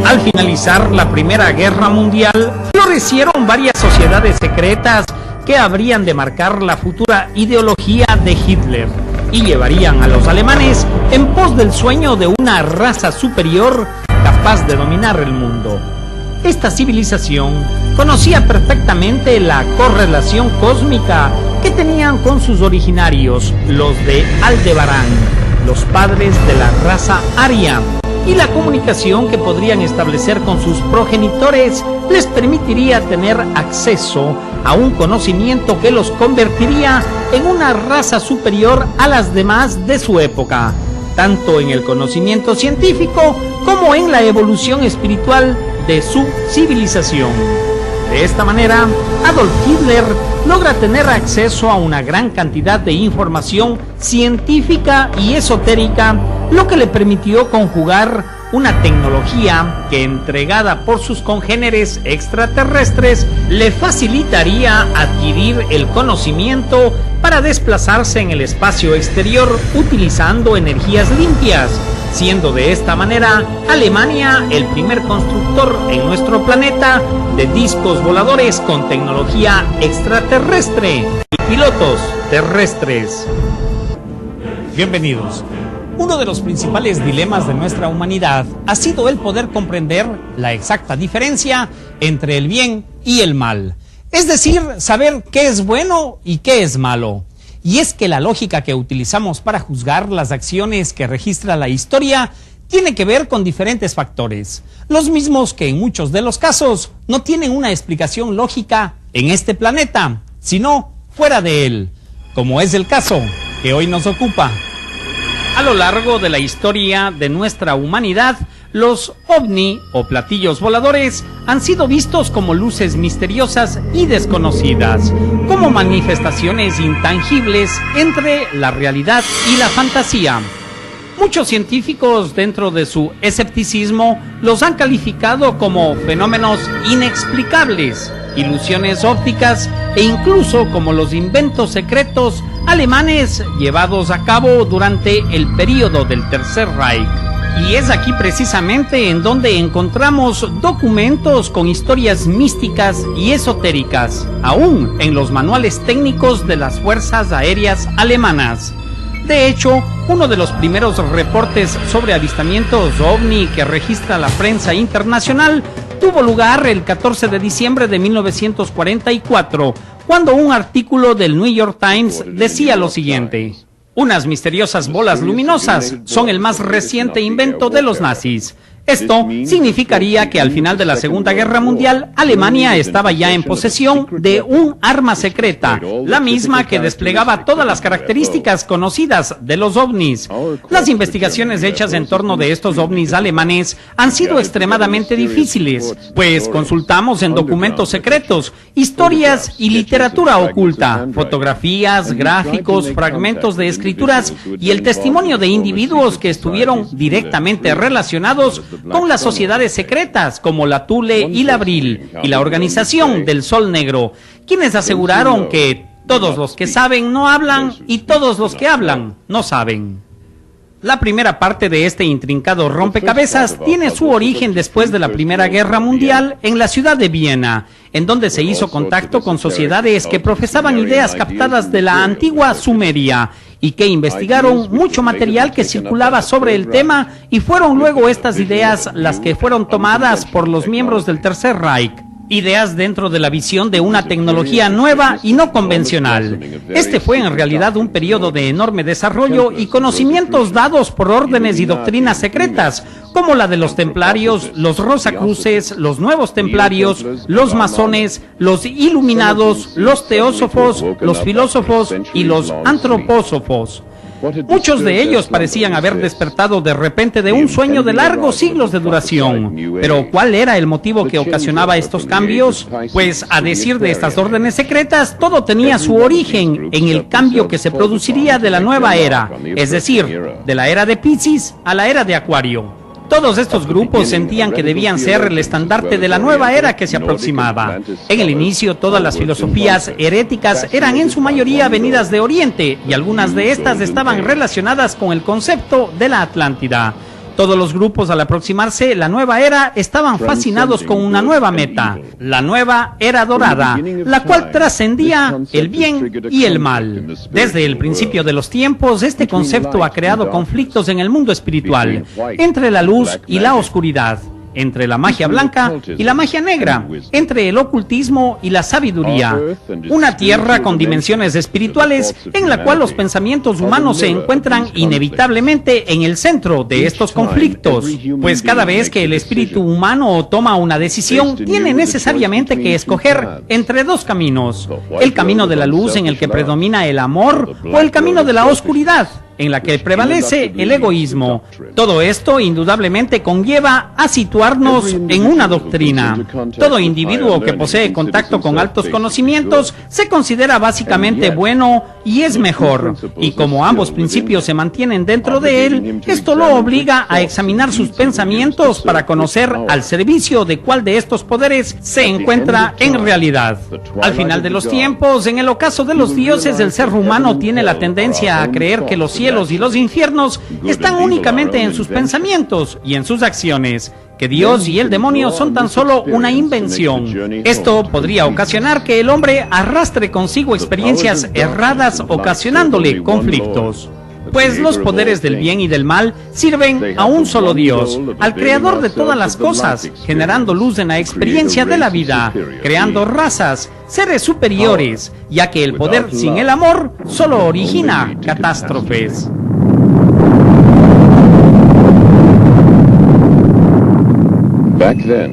Al finalizar la Primera Guerra Mundial, florecieron varias sociedades secretas que habrían de marcar la futura ideología de Hitler y llevarían a los alemanes en pos del sueño de una raza superior capaz de dominar el mundo. Esta civilización conocía perfectamente la correlación cósmica que tenían con sus originarios, los de Aldebarán, los padres de la raza aria, y la comunicación que podrían establecer con sus progenitores les permitiría tener acceso a un conocimiento que los convertiría en una raza superior a las demás de su época, tanto en el conocimiento científico como en la evolución espiritual de su civilización. De esta manera, Adolf Hitler logra tener acceso a una gran cantidad de información científica y esotérica, lo que le permitió conjugar una tecnología que, entregada por sus congéneres extraterrestres, le facilitaría adquirir el conocimiento para desplazarse en el espacio exterior utilizando energías limpias, siendo de esta manera Alemania el primer constructor en nuestro planeta de discos voladores con tecnología extraterrestre y pilotos terrestres. Bienvenidos. Uno de los principales dilemas de nuestra humanidad ha sido el poder comprender la exacta diferencia entre el bien y el mal. Es decir, saber qué es bueno y qué es malo. Y es que la lógica que utilizamos para juzgar las acciones que registra la historia tiene que ver con diferentes factores, los mismos que en muchos de los casos no tienen una explicación lógica en este planeta, sino fuera de él, como es el caso que hoy nos ocupa. A lo largo de la historia de nuestra humanidad, los ovni o platillos voladores han sido vistos como luces misteriosas y desconocidas, como manifestaciones intangibles entre la realidad y la fantasía. Muchos científicos, dentro de su escepticismo, los han calificado como fenómenos inexplicables, ilusiones ópticas e incluso como los inventos secretos alemanes llevados a cabo durante el período del Tercer Reich. Y es aquí precisamente en donde encontramos documentos con historias místicas y esotéricas, aún en los manuales técnicos de las fuerzas aéreas alemanas. De hecho, uno de los primeros reportes sobre avistamientos ovni que registra la prensa internacional tuvo lugar el 14 de diciembre de 1944, cuando un artículo del New York Times decía lo siguiente: unas misteriosas bolas luminosas son el más reciente invento de los nazis. Esto significaría que al final de la Segunda Guerra Mundial, Alemania estaba ya en posesión de un arma secreta, la misma que desplegaba todas las características conocidas de los ovnis. Las investigaciones hechas en torno de estos ovnis alemanes han sido extremadamente difíciles, pues consultamos en documentos secretos, historias y literatura oculta, fotografías, gráficos, fragmentos de escrituras y el testimonio de individuos que estuvieron directamente relacionados con las sociedades secretas como la Thule y la Abril y la Organización del Sol Negro, quienes aseguraron que todos los que saben no hablan y todos los que hablan no saben. La primera parte de este intrincado rompecabezas tiene su origen después de la Primera Guerra Mundial en la ciudad de Viena, en donde se hizo contacto con sociedades que profesaban ideas captadas de la antigua Sumeria y que investigaron mucho material que circulaba sobre el tema, y fueron luego estas ideas las que fueron tomadas por los miembros del Tercer Reich. Ideas dentro de la visión de una tecnología nueva y no convencional. Este fue en realidad un periodo de enorme desarrollo y conocimientos dados por órdenes y doctrinas secretas, como la de los templarios, los rosacruces, los nuevos templarios, los masones, los iluminados, los teósofos, los filósofos y los antropósofos. Muchos de ellos parecían haber despertado de repente de un sueño de largos siglos de duración. Pero ¿cuál era el motivo que ocasionaba estos cambios? Pues, a decir de estas órdenes secretas, todo tenía su origen en el cambio que se produciría de la nueva era, es decir, de la era de Piscis a la era de Acuario. Todos estos grupos sentían que debían ser el estandarte de la nueva era que se aproximaba. En el inicio, todas las filosofías heréticas eran en su mayoría venidas de Oriente, y algunas de estas estaban relacionadas con el concepto de la Atlántida. Todos los grupos, al aproximarse la nueva era, estaban fascinados con una nueva meta, la nueva era dorada, la cual trascendía el bien y el mal. Desde el principio de los tiempos, este concepto ha creado conflictos en el mundo espiritual, entre la luz y la oscuridad, entre la magia blanca y la magia negra, entre el ocultismo y la sabiduría. Una tierra con dimensiones espirituales en la cual los pensamientos humanos se encuentran inevitablemente en el centro de estos conflictos, pues cada vez que el espíritu humano toma una decisión, tiene necesariamente que escoger entre dos caminos: el camino de la luz, en el que predomina el amor, o el camino de la oscuridad, en la que prevalece el egoísmo. Todo esto indudablemente conlleva a situarnos en una doctrina. Todo individuo que posee contacto con altos conocimientos se considera básicamente bueno y es mejor, y como ambos principios se mantienen dentro de él, esto lo obliga a examinar sus pensamientos para conocer al servicio de cuál de estos poderes se encuentra en realidad. Al final de los tiempos, en el ocaso de los dioses, el ser humano tiene la tendencia a creer que los cielos y los infiernos están únicamente en sus pensamientos y en sus acciones, que Dios y el demonio son tan solo una invención. Esto podría ocasionar que el hombre arrastre consigo experiencias erradas, ocasionándole conflictos. Pues los poderes del bien y del mal sirven a un solo Dios, al creador de todas las cosas, generando luz en la experiencia de la vida, creando razas, seres superiores, ya que el poder sin el amor solo origina catástrofes.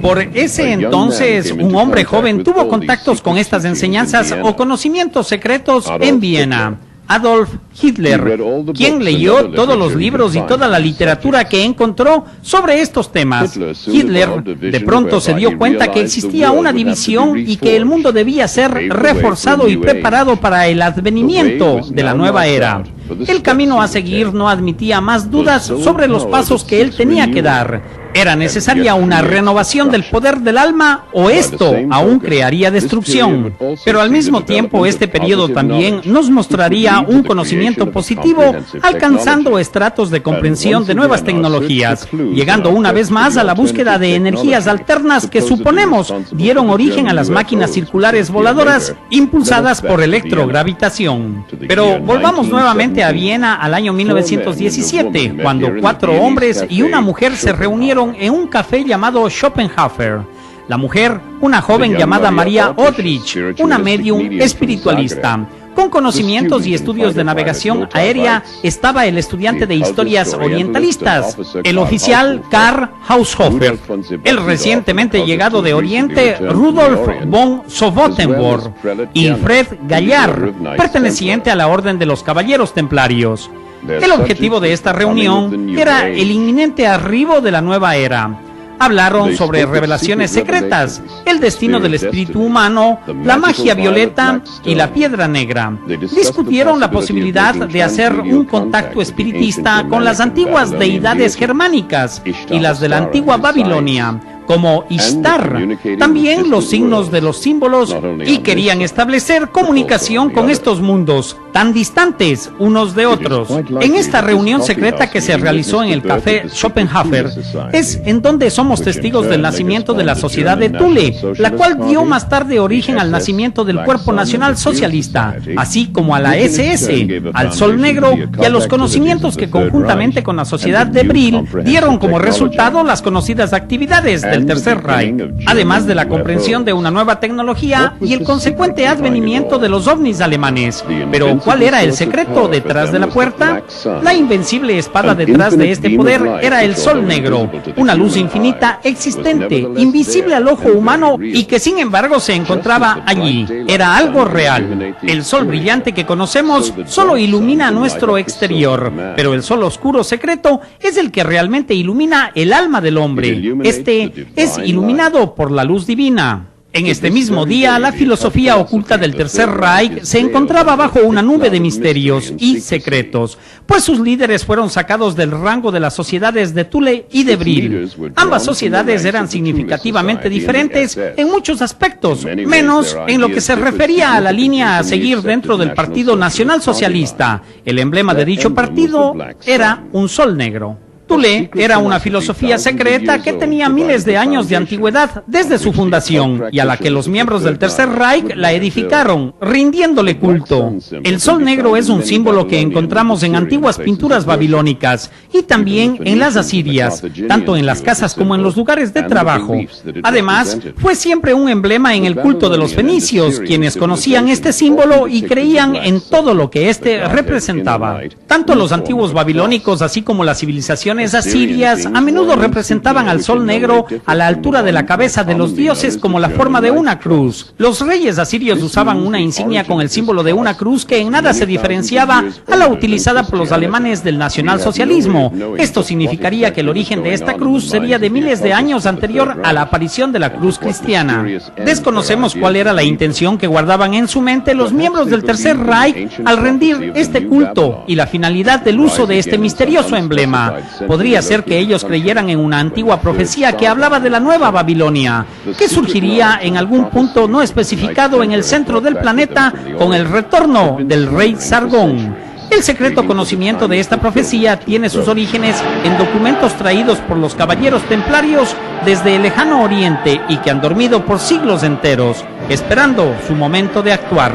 Por ese entonces, un hombre joven tuvo contactos con estas enseñanzas o conocimientos secretos en Viena: Adolf Hitler, quien leyó todos los libros y toda la literatura que encontró sobre estos temas. Hitler de pronto se dio cuenta que existía una división y que el mundo debía ser reforzado y preparado para el advenimiento de la nueva era. El camino a seguir no admitía más dudas sobre los pasos que él tenía que dar. ¿Era necesaria una renovación del poder del alma o esto aún crearía destrucción? Pero al mismo tiempo, este periodo también nos mostraría un conocimiento positivo, alcanzando estratos de comprensión de nuevas tecnologías, llegando una vez más a la búsqueda de energías alternas que suponemos dieron origen a las máquinas circulares voladoras impulsadas por electrogravitación. Pero volvamos nuevamente a Viena al año 1917, cuando 4 hombres y una mujer se reunieron en un café llamado Schopenhauer. La mujer, una joven llamada María Odrich, una medium espiritualista. Con conocimientos y estudios de navegación aérea estaba el estudiante de historias orientalistas, el oficial Karl Haushofer, el recientemente llegado de Oriente Rudolf von Sobotenborg y Fred Gallard, perteneciente a la Orden de los Caballeros Templarios. El objetivo de esta reunión era el inminente arribo de la nueva era. Hablaron sobre revelaciones secretas, el destino del espíritu humano, la magia violeta y la piedra negra. Discutieron la posibilidad de hacer un contacto espiritista con las antiguas deidades germánicas y las de la antigua Babilonia, como Ishtar, también los signos de los símbolos, y querían establecer comunicación con estos mundos tan distantes unos de otros. En esta reunión secreta que se realizó en el café Schopenhauer es en donde somos testigos del nacimiento de la sociedad de Thule, la cual dio más tarde origen al nacimiento del Cuerpo Nacional Socialista, así como a la SS, al Sol Negro y a los conocimientos que conjuntamente con la sociedad de Brill dieron como resultado las conocidas actividades del Tercer Reich, además de la comprensión de una nueva tecnología y el consecuente advenimiento de los ovnis alemanes. Pero ¿cuál era el secreto detrás de la puerta? La invencible espada detrás de este poder era el Sol Negro, una luz infinita existente, invisible al ojo humano y que sin embargo se encontraba allí. Era algo real. El sol brillante que conocemos solo ilumina nuestro exterior, pero el sol oscuro secreto es el que realmente ilumina el alma del hombre. Este es iluminado por la luz divina. En este mismo día, la filosofía oculta del Tercer Reich se encontraba bajo una nube de misterios y secretos, pues sus líderes fueron sacados del rango de las sociedades de Thule y de Brill. Ambas sociedades eran significativamente diferentes en muchos aspectos, menos en lo que se refería a la línea a seguir dentro del Partido Nacional Socialista. El emblema de dicho partido era un sol negro. Thule era una filosofía secreta que tenía miles de años de antigüedad desde su fundación y a la que los miembros del Tercer Reich la edificaron, rindiéndole culto. El sol negro es un símbolo que encontramos en antiguas pinturas babilónicas y también en las asirias, tanto en las casas como en los lugares de trabajo. Además, fue siempre un emblema en el culto de los fenicios, quienes conocían este símbolo y creían en todo lo que éste representaba. Tanto los antiguos babilónicos así como las civilizaciones asirias a menudo representaban al sol negro a la altura de la cabeza de los dioses como la forma de una cruz. Los reyes asirios usaban una insignia con el símbolo de una cruz que en nada se diferenciaba a la utilizada por los alemanes del nacionalsocialismo. Esto significaría que el origen de esta cruz sería de miles de años anterior a la aparición de la cruz cristiana. Desconocemos cuál era la intención que guardaban en su mente los miembros del Tercer Reich al rendir este culto y la finalidad del uso de este misterioso emblema. Podría ser que ellos creyeran en una antigua profecía que hablaba de la nueva Babilonia, que surgiría en algún punto no especificado en el centro del planeta con el retorno del rey Sargón. El secreto conocimiento de esta profecía tiene sus orígenes en documentos traídos por los caballeros templarios desde el lejano oriente y que han dormido por siglos enteros, esperando su momento de actuar.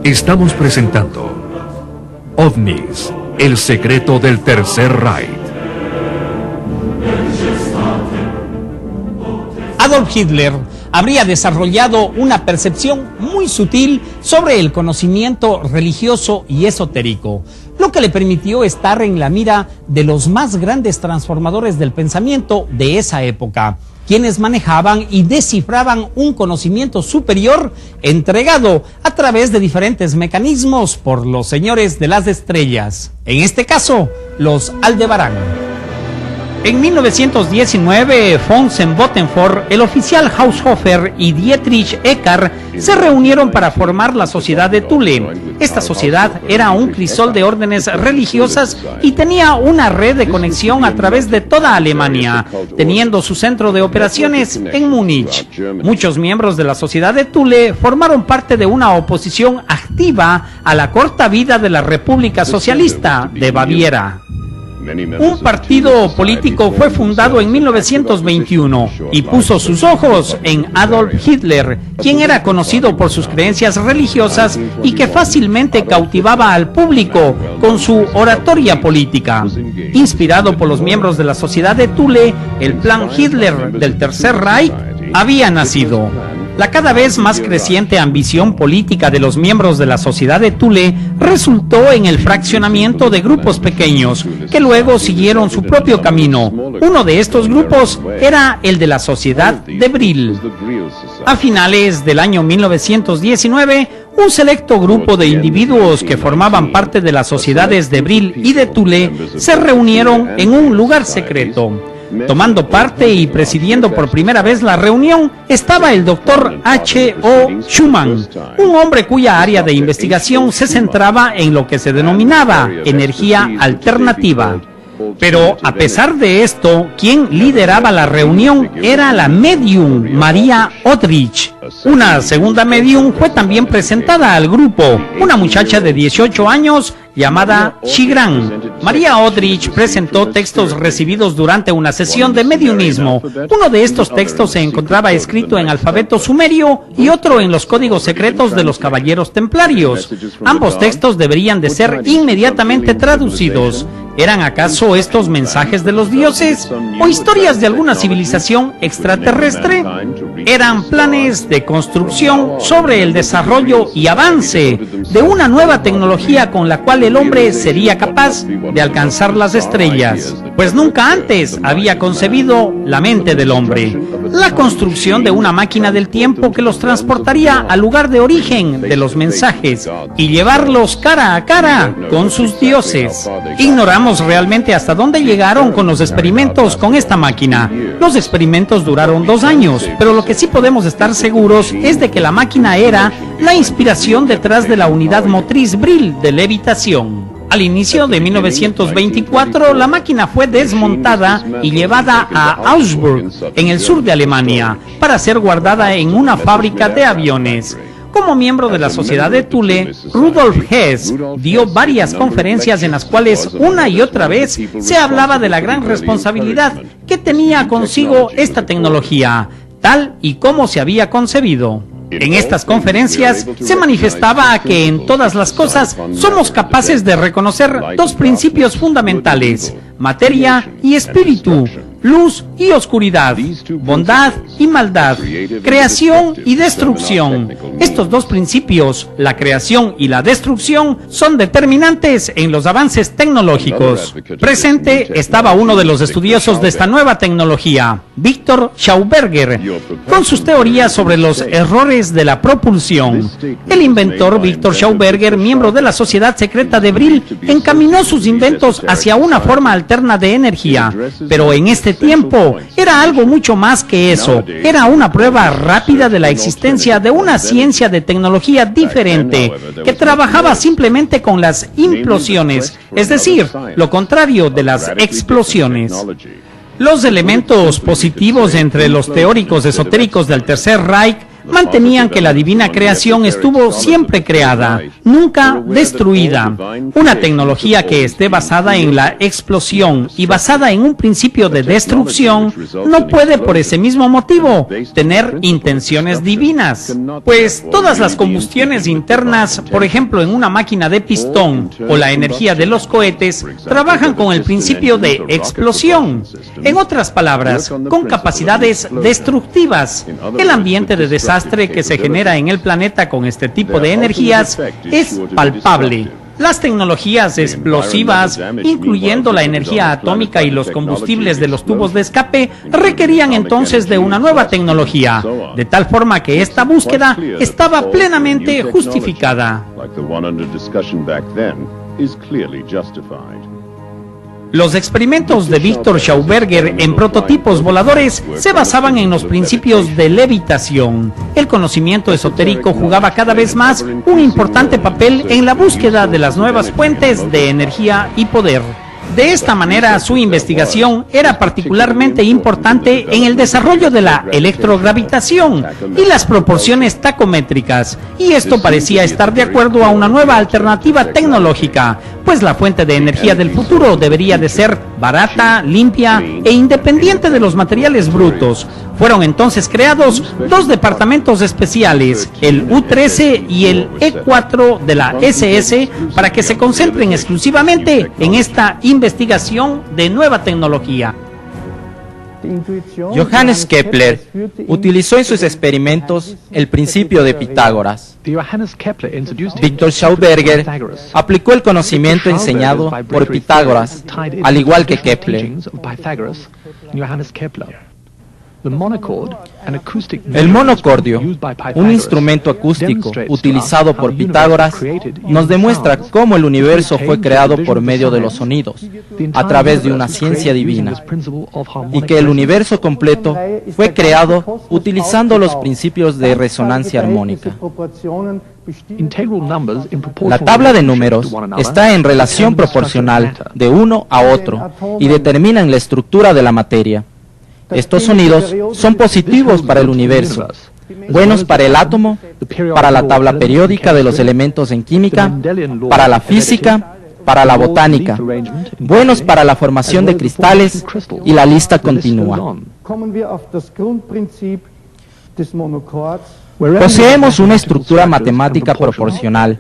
Estamos presentando OVNIs, el secreto del Tercer Reich. Adolf Hitler habría desarrollado una percepción muy sutil sobre el conocimiento religioso y esotérico, lo que le permitió estar en la mira de los más grandes transformadores del pensamiento de esa época, quienes manejaban y descifraban un conocimiento superior entregado a través de diferentes mecanismos por los señores de las estrellas, en este caso, los Aldebarán. En 1919, von Botenfort, el oficial Haushofer y Dietrich Eckart se reunieron para formar la Sociedad de Thule. Esta sociedad era un crisol de órdenes religiosas y tenía una red de conexión a través de toda Alemania, teniendo su centro de operaciones en Múnich. Muchos miembros de la Sociedad de Thule formaron parte de una oposición activa a la corta vida de la República Socialista de Baviera. Un partido político fue fundado en 1921 y puso sus ojos en Adolf Hitler, quien era conocido por sus creencias religiosas y que fácilmente cautivaba al público con su oratoria política. Inspirado por los miembros de la Sociedad de Thule, el plan Hitler del Tercer Reich había nacido. La cada vez más creciente ambición política de los miembros de la Sociedad de Thule resultó en el fraccionamiento de grupos pequeños, que luego siguieron su propio camino. Uno de estos grupos era el de la Sociedad de Brill. A finales del año 1919, un selecto grupo de individuos que formaban parte de las sociedades de Brill y de Thule se reunieron en un lugar secreto. Tomando parte y presidiendo por primera vez la reunión estaba el doctor H.O. Schumann, un hombre cuya área de investigación se centraba en lo que se denominaba energía alternativa. Pero a pesar de esto, quien lideraba la reunión era la medium María Odrich. Una segunda medium fue también presentada al grupo, una muchacha de 18 años llamada Shigran. María Odrich presentó textos recibidos durante una sesión de mediumismo. Uno de estos textos se encontraba escrito en alfabeto sumerio y otro en los códigos secretos de los caballeros templarios. Ambos textos deberían de ser inmediatamente traducidos. ¿Eran acaso estos mensajes de los dioses o historias de alguna civilización extraterrestre? Eran planes de construcción sobre el desarrollo y avance de una nueva tecnología con la cual el hombre sería capaz de alcanzar las estrellas, pues nunca antes había concebido la mente del hombre. La construcción de una máquina del tiempo que los transportaría al lugar de origen de los mensajes y llevarlos cara a cara con sus dioses. Ignoramos realmente hasta dónde llegaron con los experimentos con esta máquina. Los experimentos duraron 2 años, pero lo que sí podemos estar seguros es de que la máquina era la inspiración detrás de la unidad motriz Brill de levitación. Al inicio de 1924, la máquina fue desmontada y llevada a Augsburg, en el sur de Alemania, para ser guardada en una fábrica de aviones. Como miembro de la Sociedad de Thule, Rudolf Hess dio varias conferencias en las cuales una y otra vez se hablaba de la gran responsabilidad que tenía consigo esta tecnología, tal y como se había concebido. En estas conferencias se manifestaba que en todas las cosas somos capaces de reconocer dos principios fundamentales: materia y espíritu, luz y oscuridad, bondad y maldad, creación y destrucción. Estos dos principios, la creación y la destrucción, son determinantes en los avances tecnológicos. Presente estaba uno de los estudiosos de esta nueva tecnología, Victor Schauberger, con sus teorías sobre los errores de la propulsión. El inventor Victor Schauberger, miembro de la Sociedad Secreta de Brill, encaminó sus inventos hacia una forma alterna de energía, pero en este tiempo era algo mucho más que eso. Era una prueba rápida de la existencia de una ciencia de tecnología diferente que trabajaba simplemente con las implosiones, es decir, lo contrario de las explosiones. Los elementos positivos entre los teóricos esotéricos del Tercer Reich mantenían que la divina creación estuvo siempre creada, nunca destruida. Una tecnología que esté basada en la explosión y basada en un principio de destrucción no puede, por ese mismo motivo, tener intenciones divinas. Pues todas las combustiones internas, por ejemplo en una máquina de pistón o la energía de los cohetes, trabajan con el principio de explosión. En otras palabras, con capacidades destructivas. El ambiente de desastre que se genera en el planeta con este tipo de energías es palpable. Las tecnologías explosivas, incluyendo la energía atómica y los combustibles de los tubos de escape, requerían entonces de una nueva tecnología, de tal forma que esta búsqueda estaba plenamente justificada. Los experimentos de Victor Schauberger en prototipos voladores se basaban en los principios de levitación. El conocimiento esotérico jugaba cada vez más un importante papel en la búsqueda de las nuevas fuentes de energía y poder. De esta manera, su investigación era particularmente importante en el desarrollo de la electrogravitación y las proporciones tacométricas, y esto parecía estar de acuerdo a una nueva alternativa tecnológica, pues la fuente de energía del futuro debería de ser barata, limpia e independiente de los materiales brutos. Fueron entonces creados dos departamentos especiales, el U13 y el E4 de la SS, para que se concentren exclusivamente en esta investigación de nueva tecnología. Johannes Kepler utilizó en sus experimentos el principio de Pitágoras. Victor Schauberger aplicó el conocimiento enseñado por Pitágoras, al igual que Kepler. El monocordio, un instrumento acústico utilizado por Pitágoras, nos demuestra cómo el universo fue creado por medio de los sonidos, a través de una ciencia divina, y que el universo completo fue creado utilizando los principios de resonancia armónica. La tabla de números está en relación proporcional de uno a otro y determinan la estructura de la materia. Estos sonidos son positivos para el universo, buenos para el átomo, para la tabla periódica de los elementos en química, para la física, para la botánica, buenos para la formación de cristales, y la lista continúa. Poseemos una estructura matemática proporcional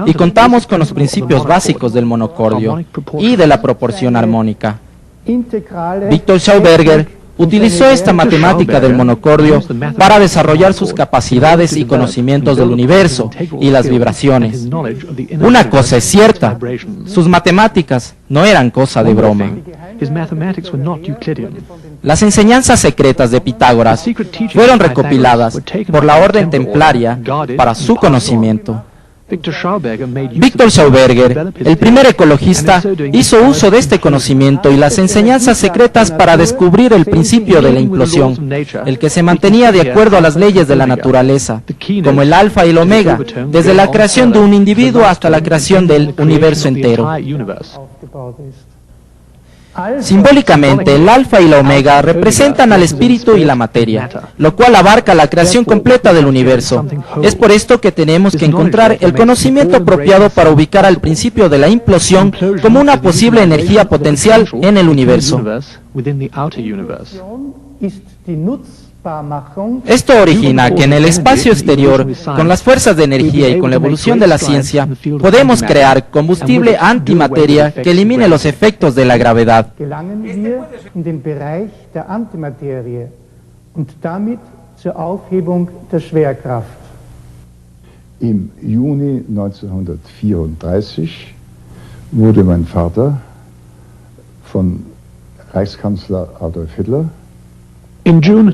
y contamos con los principios básicos del monocordio y de la proporción armónica. Victor Schauberger utilizó esta matemática del monocordio para desarrollar sus capacidades y conocimientos del universo y las vibraciones. Una cosa es cierta, sus matemáticas no eran cosa de broma. Las enseñanzas secretas de Pitágoras fueron recopiladas por la orden templaria para su conocimiento. Victor Schauberger, el primer ecologista, hizo uso de este conocimiento y las enseñanzas secretas para descubrir el principio de la implosión, el que se mantenía de acuerdo a las leyes de la naturaleza, como el alfa y el omega, desde la creación de un individuo hasta la creación del universo entero. Simbólicamente, el alfa y la omega representan al espíritu y la materia, lo cual abarca la creación completa del universo. Es por esto que tenemos que encontrar el conocimiento apropiado para ubicar al principio de la implosión como una posible energía potencial en el universo. Esto origina que en el espacio exterior, con las fuerzas de energía y con la evolución de la ciencia, podemos crear combustible antimateria que elimine los efectos de la gravedad. Im Juni 1934 wurde mein Vater von Reichskanzler Adolf Hitler. En junio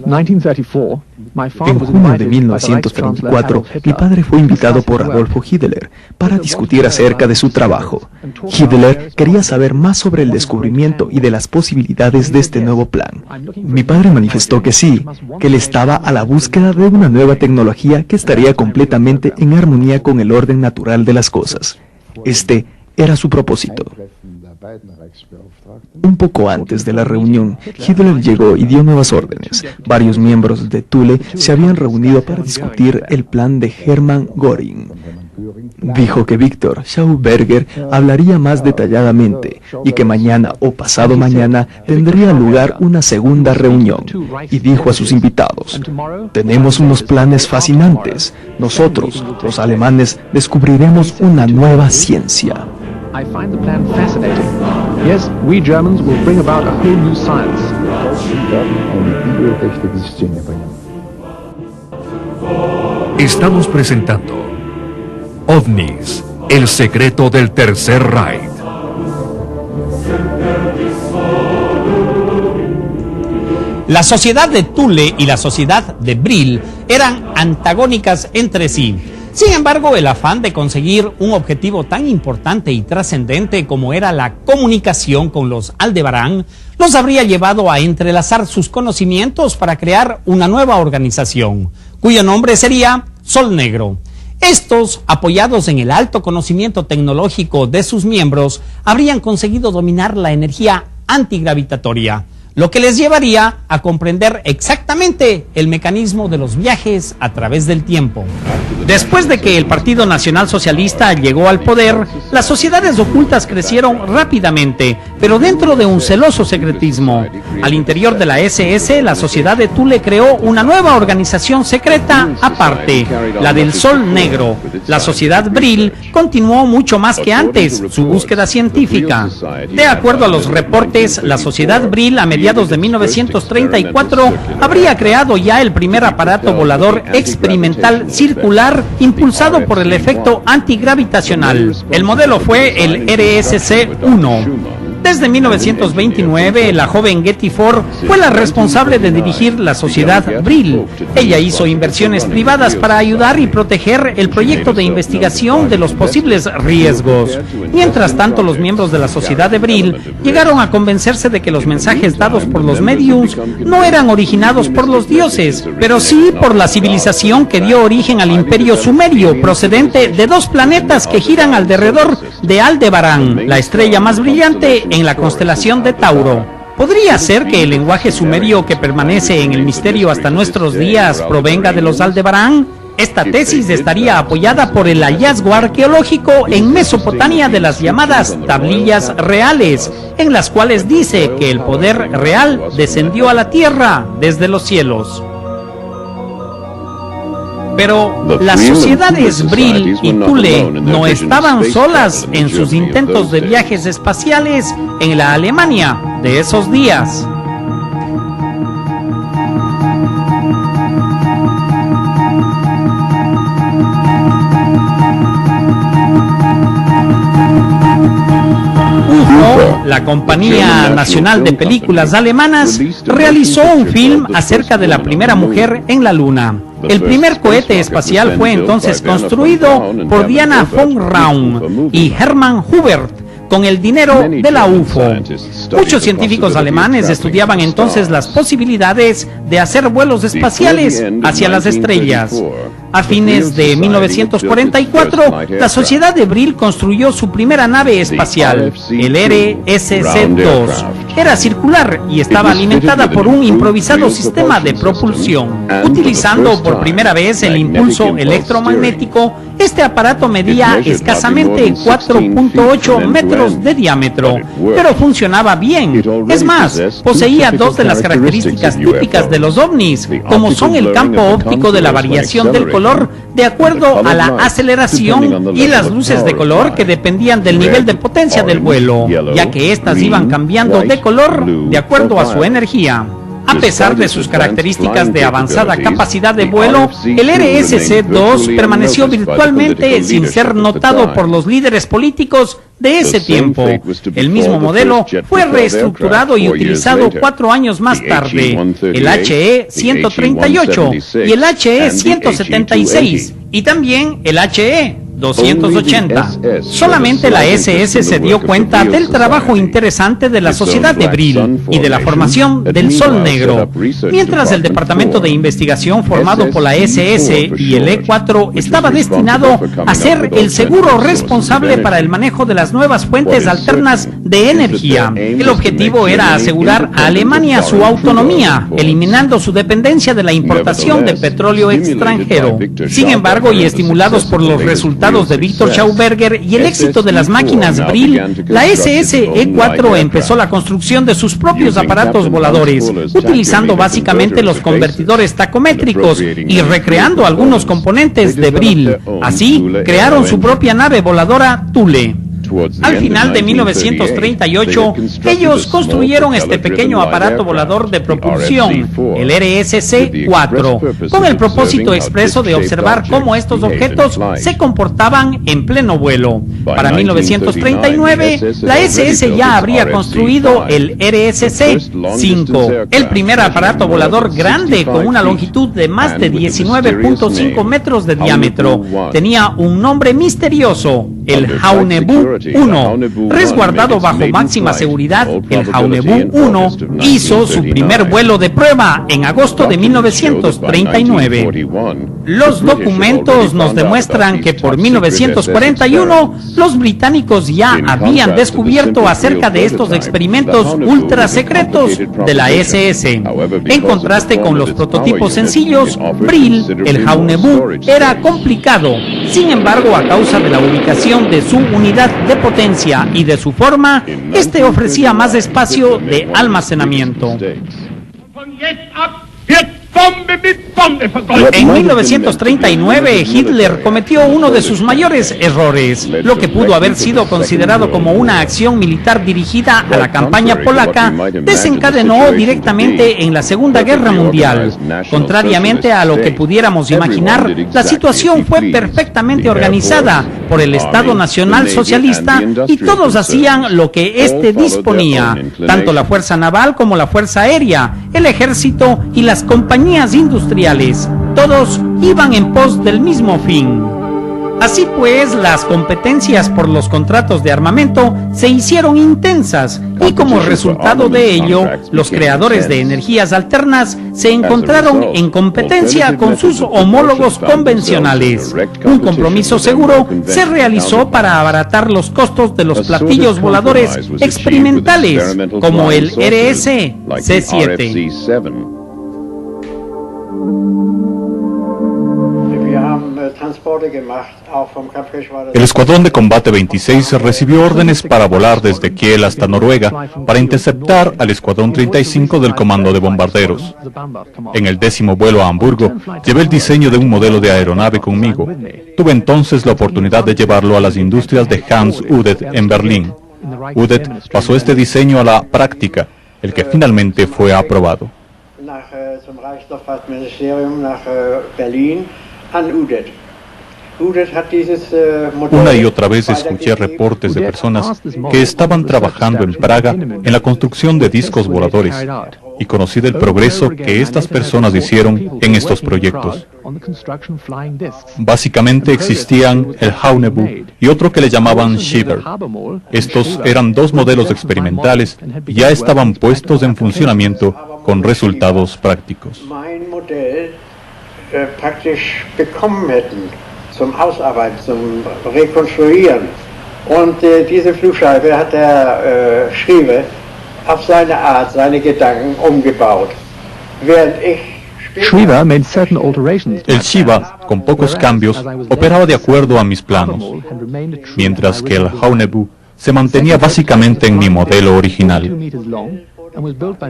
de 1934, mi padre fue invitado por Adolfo Hitler para discutir acerca de su trabajo. Hitler quería saber más sobre el descubrimiento y de las posibilidades de este nuevo plan. Mi padre manifestó que sí, que él estaba a la búsqueda de una nueva tecnología que estaría completamente en armonía con el orden natural de las cosas. Este era su propósito. Un poco antes de la reunión, Hitler llegó y dio nuevas órdenes. Varios miembros de Thule se habían reunido para discutir el plan de Hermann Göring. Dijo que Victor Schauberger hablaría más detalladamente y que mañana o pasado mañana tendría lugar una segunda reunión. Y dijo a sus invitados: tenemos unos planes fascinantes. Nosotros, los alemanes, descubriremos una nueva ciencia. I find the plan fascinating. Yes, we Germans will bring about a whole new science. Estamos presentando OVNIS, el secreto del Tercer Reich. La sociedad de Thule y la sociedad de Brill eran antagónicas entre sí. Sin embargo, el afán de conseguir un objetivo tan importante y trascendente como era la comunicación con los Aldebarán los habría llevado a entrelazar sus conocimientos para crear una nueva organización, cuyo nombre sería Sol Negro. Estos, apoyados en el alto conocimiento tecnológico de sus miembros, habrían conseguido dominar la energía antigravitatoria, lo que les llevaría a comprender exactamente el mecanismo de los viajes a través del tiempo. Después de que el Partido Nacional Socialista llegó al poder, las sociedades ocultas crecieron rápidamente, pero dentro de un celoso secretismo. Al interior de la SS, la sociedad de Thule creó una nueva organización secreta aparte, la del Sol Negro. La sociedad Brill continuó mucho más que antes su búsqueda científica. De acuerdo a los reportes, la sociedad Brill a mediados de 1934 habría creado ya el primer aparato volador experimental circular impulsado por el efecto antigravitacional. El modelo fue el RSC-1. Desde 1929, la joven Getty Ford fue la responsable de dirigir la sociedad Brill. Ella hizo inversiones privadas para ayudar y proteger el proyecto de investigación de los posibles riesgos. Mientras tanto, los miembros de la sociedad de Brill llegaron a convencerse de que los mensajes dados por los mediums no eran originados por los dioses, pero sí por la civilización que dio origen al imperio sumerio, procedente de dos planetas que giran alrededor de Aldebarán, la estrella más brillante en la constelación de Tauro. ¿Podría ser que el lenguaje sumerio que permanece en el misterio hasta nuestros días provenga de los Aldebarán? Esta tesis estaría apoyada por el hallazgo arqueológico en Mesopotamia de las llamadas tablillas reales, en las cuales dice que el poder real descendió a la tierra desde los cielos. Pero las sociedades Brill y Thule no estaban solas en sus intentos de viajes espaciales en la Alemania de esos días. UFO, la Compañía Nacional de Películas Alemanas, realizó un film acerca de la primera mujer en la Luna. El primer cohete espacial fue entonces construido por Diana von Braun y Hermann Hubbert, con el dinero de la UFO. Muchos científicos alemanes estudiaban entonces las posibilidades de hacer vuelos espaciales hacia las estrellas. A fines de 1944, la Sociedad de Brill construyó su primera nave espacial, el RSC-2. Era circular y estaba alimentada por un improvisado sistema de propulsión. Utilizando por primera vez el impulso electromagnético, este aparato medía escasamente 4.8 metros de diámetro, pero funcionaba bien. Es más, poseía dos de las características típicas de los ovnis, como son el campo óptico de la variación del color de acuerdo a la aceleración y las luces de color que dependían del nivel de potencia del vuelo, ya que éstas iban cambiando de color de acuerdo a su energía. A pesar de sus características de avanzada capacidad de vuelo, el RSC-2 permaneció virtualmente sin ser notado por los líderes políticos de ese tiempo. El mismo modelo fue reestructurado y utilizado 4 años más tarde, el HE-138 y el HE-176, y también el HE-280. Solamente la SS se dio cuenta del trabajo interesante de la Sociedad de Brill y de la formación del Sol Negro, mientras el Departamento de Investigación formado por la SS y el E4 estaba destinado a ser el seguro responsable para el manejo de las nuevas fuentes alternas de energía. El objetivo era asegurar a Alemania su autonomía, eliminando su dependencia de la importación de petróleo extranjero. Sin embargo, y estimulados por los resultados de Victor Schauberger y el éxito de las máquinas Brill, la SS-E4 empezó la construcción de sus propios aparatos voladores, utilizando básicamente los convertidores tacométricos y recreando algunos componentes de Brill. Así, crearon su propia nave voladora Thule. Al final de 1938, ellos construyeron este pequeño aparato volador de propulsión, el RSC-4, con el propósito expreso de observar cómo estos objetos se comportaban en pleno vuelo. Para 1939, la SS ya habría construido el RSC-5, el primer aparato volador grande con una longitud de más de 19.5 metros de diámetro. Tenía un nombre misterioso, el Haunebu 1. Resguardado bajo máxima seguridad, el Haunebu 1 hizo su primer vuelo de prueba en agosto de 1939. Los documentos nos demuestran que por 1941 los británicos ya habían descubierto acerca de estos experimentos ultra secretos de la SS. En contraste con los prototipos sencillos, Brill, el Haunebu, era complicado. Sin embargo, a causa de la ubicación de su unidad de potencia y de su forma, este ofrecía más espacio de almacenamiento. En 1939, Hitler cometió uno de sus mayores errores. Lo que pudo haber sido considerado como una acción militar dirigida a la campaña polaca desencadenó directamente en la Segunda Guerra Mundial. Contrariamente a lo que pudiéramos imaginar, la situación fue perfectamente organizada por el Estado Nacional Socialista y todos hacían lo que éste disponía, tanto la Fuerza Naval como la Fuerza Aérea, el Ejército y las compañías industriales. Todos iban en pos del mismo fin. Así pues, las competencias por los contratos de armamento se hicieron intensas y como resultado de ello, los creadores de energías alternas se encontraron en competencia con sus homólogos convencionales. Un compromiso seguro se realizó para abaratar los costos de los platillos voladores experimentales, como el RSC-7. El Escuadrón de Combate 26 recibió órdenes para volar desde Kiel hasta Noruega para interceptar al Escuadrón 35 del Comando de Bombarderos. En el 10º vuelo a Hamburgo, llevé el diseño de un modelo de aeronave conmigo. Tuve entonces la oportunidad de llevarlo a las industrias de Hans Udet en Berlín. Udet pasó este diseño a la práctica, el que finalmente fue aprobado. Una y otra vez escuché reportes de personas que estaban trabajando en Praga en la construcción de discos voladores y conocí del progreso que estas personas hicieron en estos proyectos. Básicamente existían el Haunebu y otro que le llamaban Shiver. Estos eran dos modelos experimentales y ya estaban puestos en funcionamiento con resultados prácticos. Praktisch bekommen hätten zum Ausarbeiten, zum Rekonstruieren. Und diese Flugscheibe hat der Schriever auf seine Art, seine Gedanken umgebaut. Während ich Shriver made certain alterations. El Shiva, con pocos cambios, operaba de acuerdo a mis planos, mientras que el Haunebu se mantenía básicamente en mi modelo original.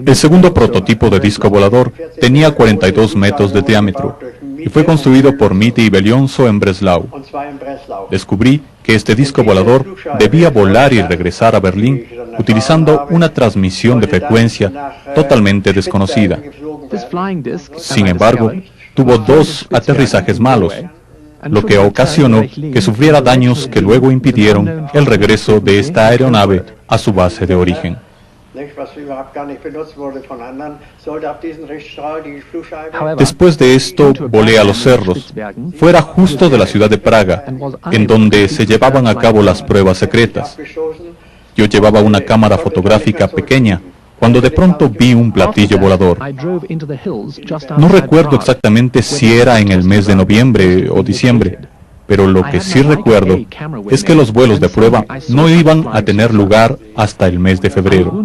El segundo prototipo de disco volador tenía 42 metros de diámetro y fue construido por Mitte y Belionso en Breslau. Descubrí que este disco volador debía volar y regresar a Berlín utilizando una transmisión de frecuencia totalmente desconocida. Sin embargo, tuvo dos aterrizajes malos, lo que ocasionó que sufriera daños que luego impidieron el regreso de esta aeronave a su base de origen. Después de esto, volé a los cerros, fuera justo de la ciudad de Praga, en donde se llevaban a cabo las pruebas secretas. Yo llevaba una cámara fotográfica pequeña, cuando de pronto vi un platillo volador. No recuerdo exactamente si era en el mes de noviembre o diciembre, pero lo que sí recuerdo es que los vuelos de prueba no iban a tener lugar hasta el mes de febrero.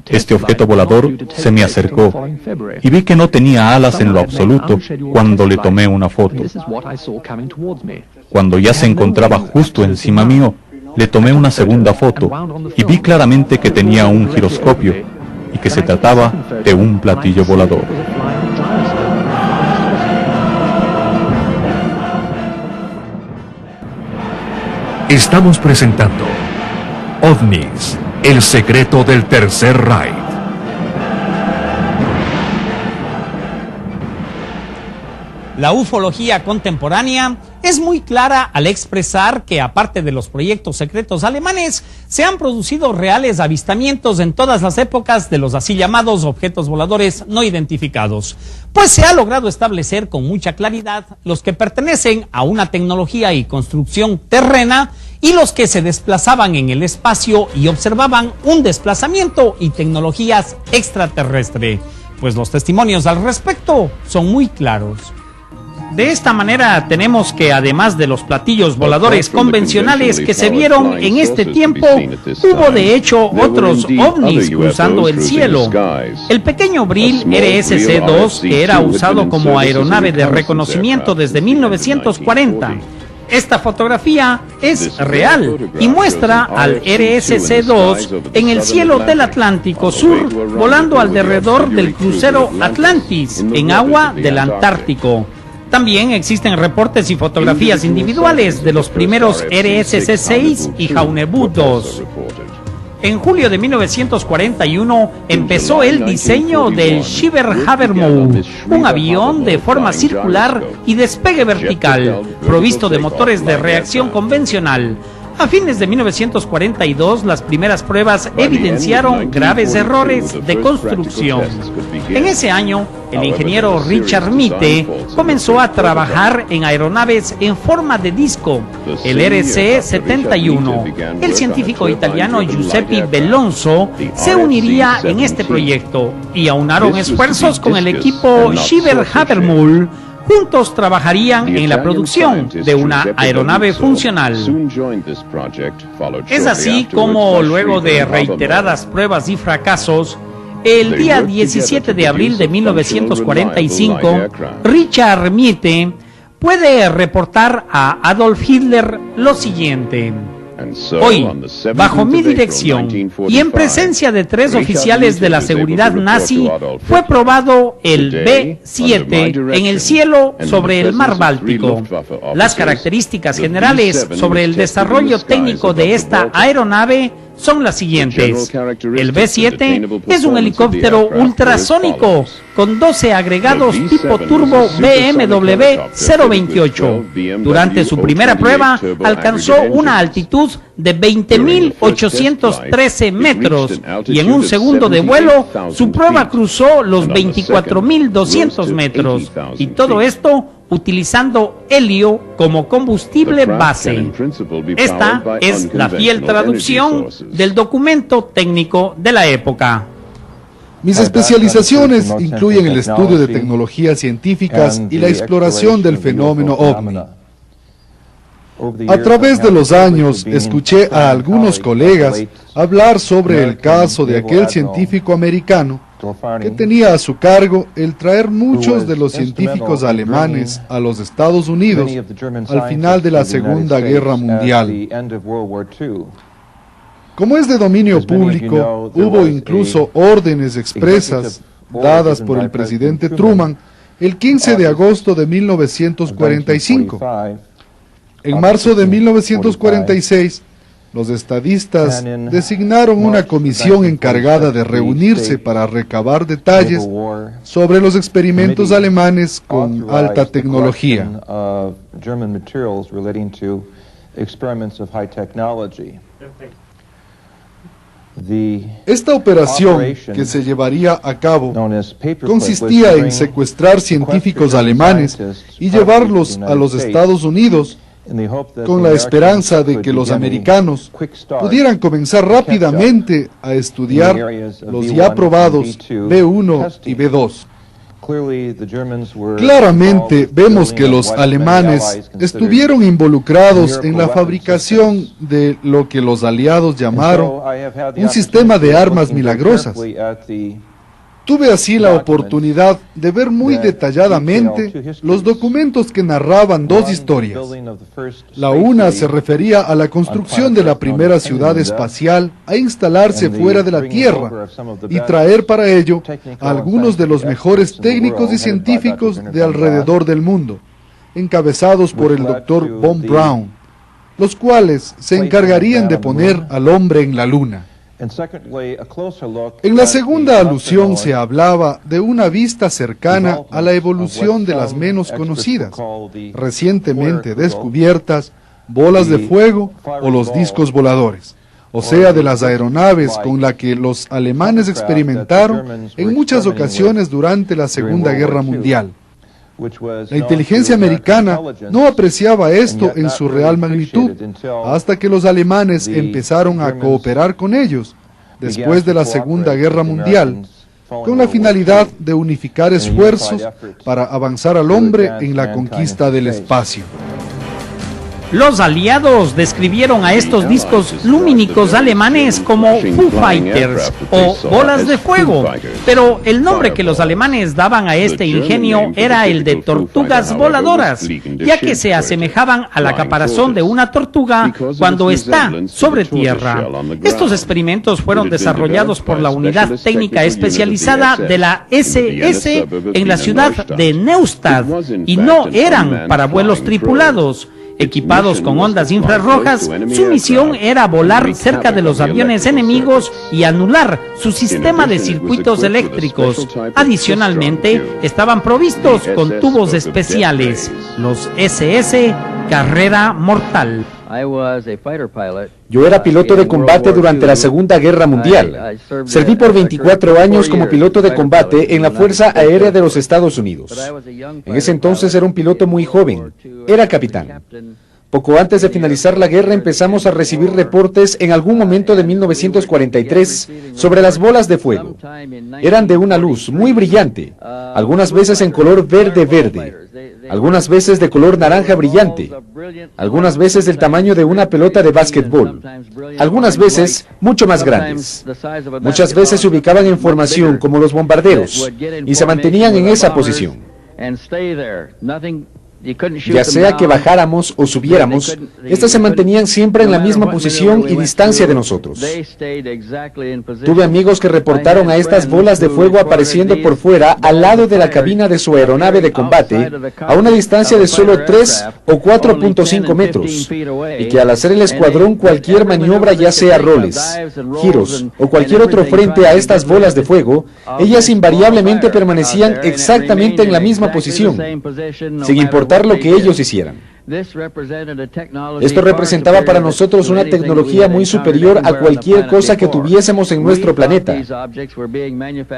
Este objeto volador se me acercó y vi que no tenía alas en lo absoluto cuando le tomé una foto. Cuando ya se encontraba justo encima mío, le tomé una segunda foto y vi claramente que tenía un giroscopio y que se trataba de un platillo volador. Estamos presentando OVNIS, el secreto del Tercer Reich. La ufología contemporánea es muy clara al expresar que, aparte de los proyectos secretos alemanes, se han producido reales avistamientos en todas las épocas de los así llamados objetos voladores no identificados, pues se ha logrado establecer con mucha claridad los que pertenecen a una tecnología y construcción terrena y los que se desplazaban en el espacio y observaban un desplazamiento y tecnologías extraterrestres, pues los testimonios al respecto son muy claros. De esta manera tenemos que, además de los platillos voladores convencionales que se vieron en este tiempo, hubo de hecho otros ovnis cruzando el cielo. El pequeño Brill RSC-2, que era usado como aeronave de reconocimiento desde 1940. Esta fotografía es real y muestra al RSC-2 en el cielo del Atlántico Sur, volando alrededor del crucero Atlantis, en agua del Antártico. También existen reportes y fotografías individuales de los primeros RSC-6 y Haunebu-2. En julio de 1941 empezó el diseño del Schieber-Habermus, un avión de forma circular y despegue vertical, provisto de motores de reacción convencional. A fines de 1942, las primeras pruebas evidenciaron graves errores de construcción. En ese año, el ingeniero Richard Mitte comenzó a trabajar en aeronaves en forma de disco, el RC-71. El científico italiano Giuseppe Belonso se uniría en este proyecto y aunaron esfuerzos con el equipo Schieber-Habermus. Juntos trabajarían en la producción de una aeronave funcional. Es así como, luego de reiteradas pruebas y fracasos, el día 17 de abril de 1945, Richard Mitte puede reportar a Adolf Hitler lo siguiente: hoy, bajo mi dirección y en presencia de 3 oficiales de la seguridad nazi, fue probado el B-7 en el cielo sobre el mar Báltico. Las características generales sobre el desarrollo técnico de esta aeronave son las siguientes. El B-7 es un helicóptero ultrasónico con 12 agregados tipo turbo BMW 028. Durante su primera prueba alcanzó una altitud de 20.813 metros y en un segundo de vuelo su prueba cruzó los 24.200 metros, y todo esto utilizando helio como combustible base. Esta es la fiel traducción del documento técnico de la época. Mis especializaciones incluyen el estudio de tecnologías científicas y la exploración del fenómeno OVNI. A través de los años, escuché a algunos colegas hablar sobre el caso de aquel científico americano que tenía a su cargo el traer muchos de los científicos alemanes a los Estados Unidos al final de la Segunda Guerra Mundial. Como es de dominio público, hubo incluso órdenes expresas dadas por el presidente Truman el 15 de agosto de 1945. En marzo de 1946, los estadistas designaron una comisión encargada de reunirse para recabar detalles sobre los experimentos alemanes con alta tecnología. Esta operación que se llevaría a cabo consistía en secuestrar científicos alemanes y llevarlos a los Estados Unidos con la esperanza de que los americanos pudieran comenzar rápidamente a estudiar los ya probados B-1 y B-2. Claramente vemos que los alemanes estuvieron involucrados en la fabricación de lo que los aliados llamaron un sistema de armas milagrosas. Tuve así la oportunidad de ver muy detalladamente los documentos que narraban dos historias. La una se refería a la construcción de la primera ciudad espacial a instalarse fuera de la Tierra y traer para ello a algunos de los mejores técnicos y científicos de alrededor del mundo, encabezados por el Dr. Von Braun, los cuales se encargarían de poner al hombre en la Luna. En la segunda alusión se hablaba de una vista cercana a la evolución de las menos conocidas, recientemente descubiertas, bolas de fuego o los discos voladores, o sea, de las aeronaves con las que los alemanes experimentaron en muchas ocasiones durante la Segunda Guerra Mundial. La inteligencia americana no apreciaba esto en su real magnitud hasta que los alemanes empezaron a cooperar con ellos después de la Segunda Guerra Mundial, con la finalidad de unificar esfuerzos para avanzar al hombre en la conquista del espacio. Los aliados describieron a estos discos lumínicos alemanes como Foo Fighters o bolas de fuego, pero el nombre que los alemanes daban a este ingenio era el de tortugas voladoras, ya que se asemejaban a la caparazón de una tortuga cuando está sobre tierra. Estos experimentos fueron desarrollados por la unidad técnica especializada de la SS en la ciudad de Neustadt y no eran para vuelos tripulados. Equipados con ondas infrarrojas, su misión era volar cerca de los aviones enemigos y anular su sistema de circuitos eléctricos. Adicionalmente, estaban provistos con tubos especiales, los SS Carrera Mortal. Yo era piloto de combate durante la Segunda Guerra Mundial. Serví por 24 años como piloto de combate en la Fuerza Aérea de los Estados Unidos. En ese entonces era un piloto muy joven. Era capitán. Poco antes de finalizar la guerra empezamos a recibir reportes en algún momento de 1943 sobre las bolas de fuego. Eran de una luz muy brillante, algunas veces en color verde, algunas veces de color naranja brillante, algunas veces del tamaño de una pelota de básquetbol, algunas veces mucho más grandes. Muchas veces se ubicaban en formación como los bombarderos y se mantenían en esa posición. Ya sea que bajáramos o subiéramos, estas se mantenían siempre en la misma posición y distancia de nosotros. Tuve amigos que reportaron a estas bolas de fuego apareciendo por fuera al lado de la cabina de su aeronave de combate a una distancia de solo 3 o 4.5 metros, y que al hacer el escuadrón cualquier maniobra, ya sea roles, giros o cualquier otro frente a estas bolas de fuego, ellas invariablemente permanecían exactamente en la misma posición, sin importar lo que ellos hicieran. Esto representaba para nosotros una tecnología muy superior a cualquier cosa que tuviésemos en nuestro planeta.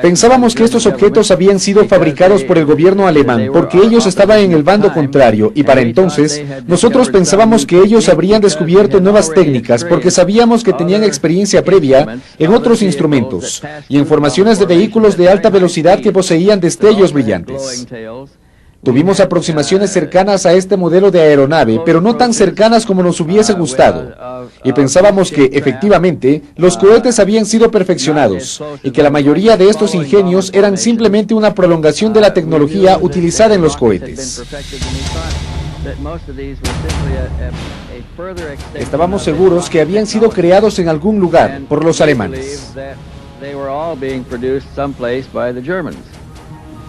Pensábamos que estos objetos habían sido fabricados por el gobierno alemán porque ellos estaban en el bando contrario, y para entonces nosotros pensábamos que ellos habrían descubierto nuevas técnicas porque sabíamos que tenían experiencia previa en otros instrumentos y en formaciones de vehículos de alta velocidad que poseían destellos brillantes. Tuvimos aproximaciones cercanas a este modelo de aeronave, pero no tan cercanas como nos hubiese gustado. Y pensábamos que, efectivamente, los cohetes habían sido perfeccionados, y que la mayoría de estos ingenios eran simplemente una prolongación de la tecnología utilizada en los cohetes. Estábamos seguros que habían sido creados en algún lugar por los alemanes.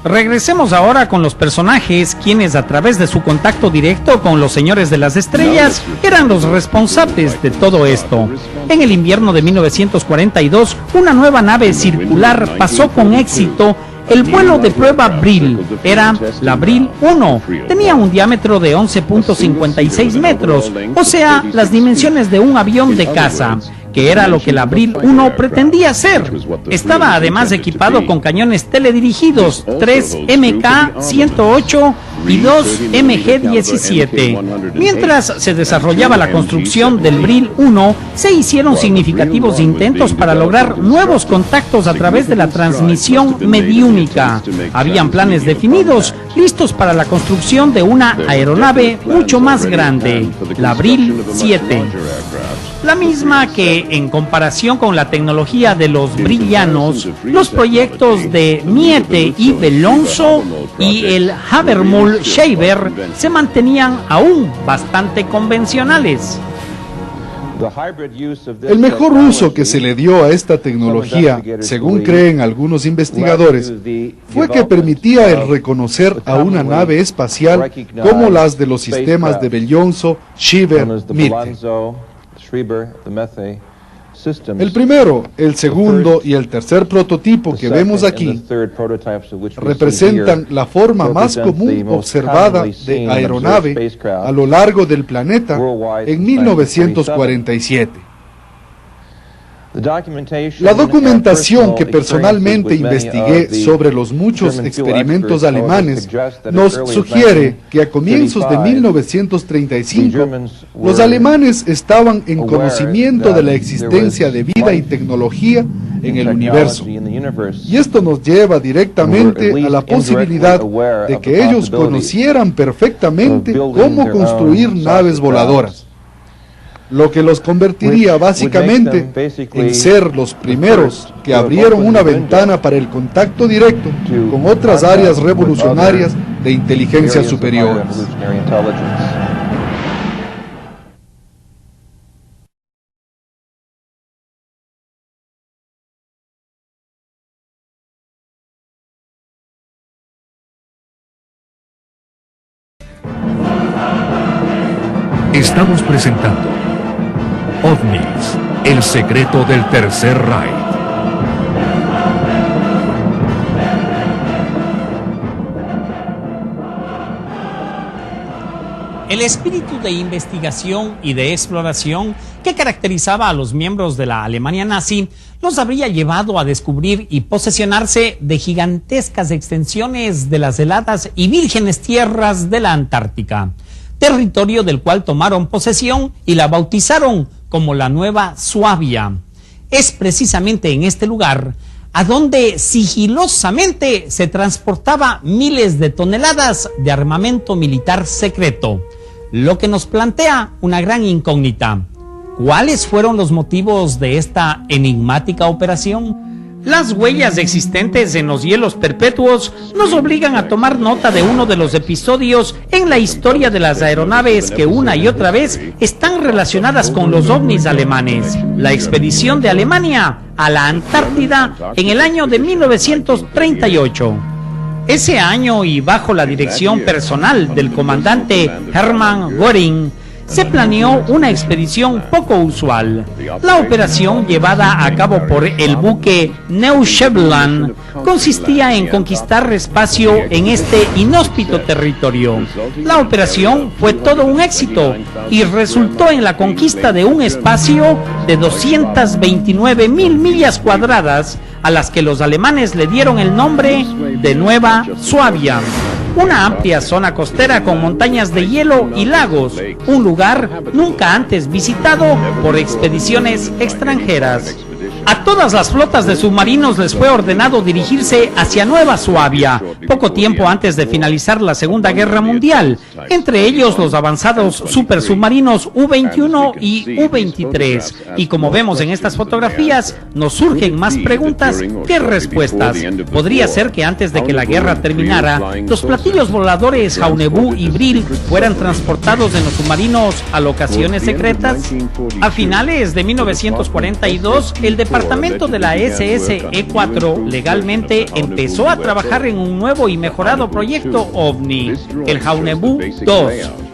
Regresemos ahora con los personajes, quienes a través de su contacto directo con los señores de las estrellas eran los responsables de todo esto. En el invierno de 1942, una nueva nave circular pasó con éxito el vuelo de prueba Brill. Era la Brill 1. Tenía un diámetro de 11.56 metros, o sea, las dimensiones de un avión de caza, que era lo que la Brill 1 pretendía ser. Estaba además equipado con cañones teledirigidos, 3 MK-108 y 2 MG-17. Mientras se desarrollaba la construcción del Brill 1, se hicieron significativos intentos para lograr nuevos contactos a través de la transmisión mediúnica. Habían planes definidos, listos para la construcción de una aeronave mucho más grande, la Brill 7. La misma que, en comparación con la tecnología de los brillianos, los proyectos de Miete y Belonzo y el Habermull-Schreiber se mantenían aún bastante convencionales. El mejor uso que se le dio a esta tecnología, según creen algunos investigadores, fue que permitía el reconocer a una nave espacial como las de los sistemas de Belonzo, Schreiber, Miete. El primero, el segundo y el tercer prototipo que vemos aquí representan la forma más común observada de aeronave a lo largo del planeta en 1947. La documentación que personalmente investigué sobre los muchos experimentos alemanes nos sugiere que a comienzos de 1935 los alemanes estaban en conocimiento de la existencia de vida y tecnología en el universo. Y esto nos lleva directamente a la posibilidad de que ellos conocieran perfectamente cómo construir naves voladoras, lo que los convertiría básicamente en ser los primeros que abrieron una ventana para el contacto directo con otras áreas revolucionarias de inteligencia superiores. Estamos presentando OVNIS, el secreto del Tercer Reich. El espíritu de investigación y de exploración que caracterizaba a los miembros de la Alemania nazi los habría llevado a descubrir y posesionarse de gigantescas extensiones de las heladas y vírgenes tierras de la Antártica, territorio del cual tomaron posesión y la bautizaron como la Nueva Suabia. Es precisamente en este lugar a donde sigilosamente se transportaba miles de toneladas de armamento militar secreto, lo que nos plantea una gran incógnita. ¿Cuáles fueron los motivos de esta enigmática operación? Las huellas existentes en los hielos perpetuos nos obligan a tomar nota de uno de los episodios en la historia de las aeronaves que una y otra vez están relacionadas con los ovnis alemanes. La expedición de Alemania a la Antártida en el año de 1938. Ese año, y bajo la dirección personal del comandante Hermann Göring, se planeó una expedición poco usual. La operación, llevada a cabo por el buque Neuschwanstein, consistía en conquistar espacio en este inhóspito territorio. La operación fue todo un éxito y resultó en la conquista de un espacio de 229.000 millas cuadradas, a las que los alemanes le dieron el nombre de Nueva Suabia. Una amplia zona costera con montañas de hielo y lagos, un lugar nunca antes visitado por expediciones extranjeras. A todas las flotas de submarinos les fue ordenado dirigirse hacia Nueva Suabia, poco tiempo antes de finalizar la Segunda Guerra Mundial, entre ellos los avanzados supersubmarinos U-21 y U-23. Y como vemos en estas fotografías, nos surgen más preguntas que respuestas. ¿Podría ser que antes de que la guerra terminara, los platillos voladores Jaunebú y Brill fueran transportados en los submarinos a locaciones secretas? A finales de 1942, el departamento de la SS-E4 legalmente empezó a trabajar en un nuevo y mejorado proyecto OVNI, el Jaunebú 2.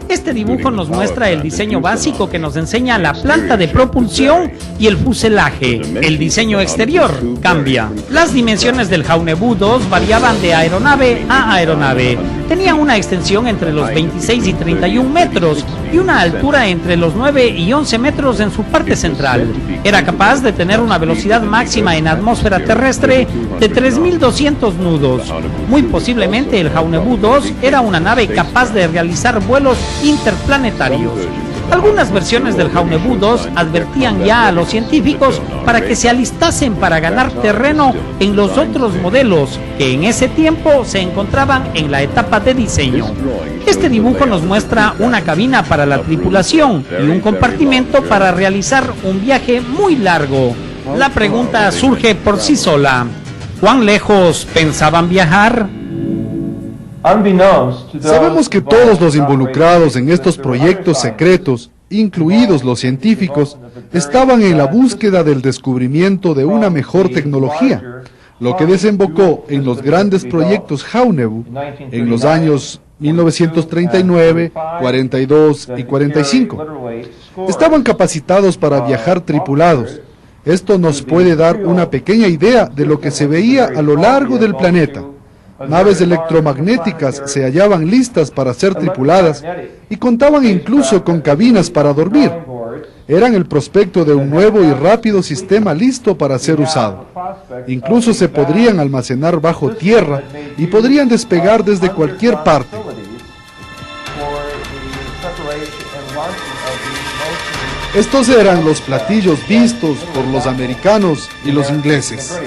Este dibujo nos muestra el diseño básico que nos enseña la planta de propulsión y el fuselaje. El diseño exterior cambia. Las dimensiones del Jaunebú 2 variaban de aeronave a aeronave. Tenía una extensión entre los 26 y 31 metros y una altura entre los 9 y 11 metros en su parte central. Era capaz de tener una velocidad máxima en atmósfera terrestre de 3.200 nudos. Muy posiblemente el Jaunebú 2 era una nave capaz de realizar vuelos interplanetarios. Algunas versiones del Jaunebú 2 advertían ya a los científicos para que se alistasen para ganar terreno en los otros modelos que en ese tiempo se encontraban en la etapa de diseño. Este dibujo nos muestra una cabina para la tripulación y un compartimento para realizar un viaje muy largo. La pregunta surge por sí sola: ¿cuán lejos pensaban viajar? Sabemos que todos los involucrados en estos proyectos secretos, incluidos los científicos, estaban en la búsqueda del descubrimiento de una mejor tecnología, lo que desembocó en los grandes proyectos Jaunebú en los años 1939, 42 y 45. Estaban capacitados para viajar tripulados. Esto nos puede dar una pequeña idea de lo que se veía a lo largo del planeta. Naves electromagnéticas se hallaban listas para ser tripuladas y contaban incluso con cabinas para dormir. Eran el prospecto de un nuevo y rápido sistema listo para ser usado. Incluso se podrían almacenar bajo tierra y podrían despegar desde cualquier parte. Estos eran los platillos vistos por los americanos y los ingleses.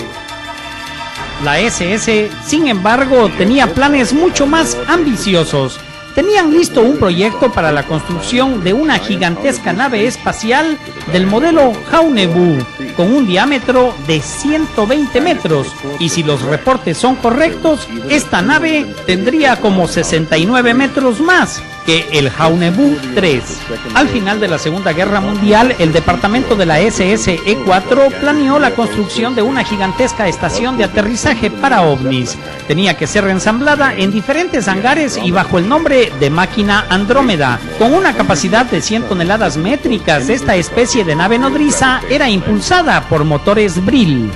La SS, sin embargo, tenía planes mucho más ambiciosos. Tenían listo un proyecto para la construcción de una gigantesca nave espacial del modelo Jaunebú, con un diámetro de 120 metros, y si los reportes son correctos, esta nave tendría como 69 metros más que el Jaunebú 3. Al final de la Segunda Guerra Mundial, el departamento de la SS-E4 planeó la construcción de una gigantesca estación de aterrizaje para ovnis. Tenía que ser ensamblada en diferentes hangares y bajo el nombre de Máquina Andrómeda. Con una capacidad de 100 toneladas métricas, esta especie de nave nodriza era impulsada por motores Brill.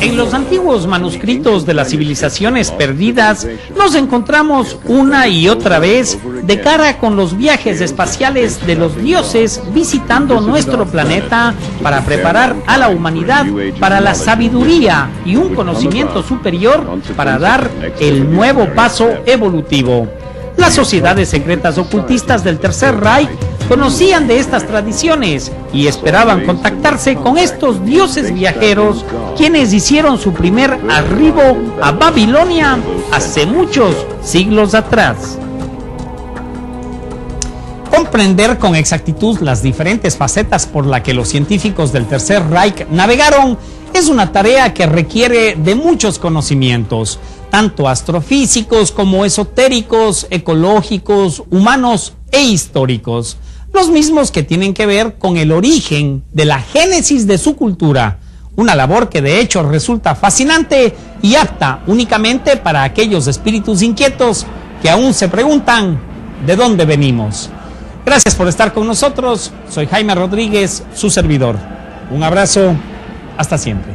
En los antiguos manuscritos de las civilizaciones perdidas, nos encontramos una y otra vez de cara con los viajes espaciales de los dioses visitando nuestro planeta para preparar a la humanidad para la sabiduría y un conocimiento superior para dar el nuevo paso evolutivo. Las sociedades secretas ocultistas del Tercer Reich conocían de estas tradiciones y esperaban contactarse con estos dioses viajeros, quienes hicieron su primer arribo a Babilonia hace muchos siglos atrás. Comprender con exactitud las diferentes facetas por las que los científicos del Tercer Reich navegaron es una tarea que requiere de muchos conocimientos, tanto astrofísicos como esotéricos, ecológicos, humanos e históricos, los mismos que tienen que ver con el origen de la génesis de su cultura, una labor que de hecho resulta fascinante y apta únicamente para aquellos espíritus inquietos que aún se preguntan ¿de dónde venimos? Gracias por estar con nosotros, soy Jaime Rodríguez, su servidor. Un abrazo, hasta siempre.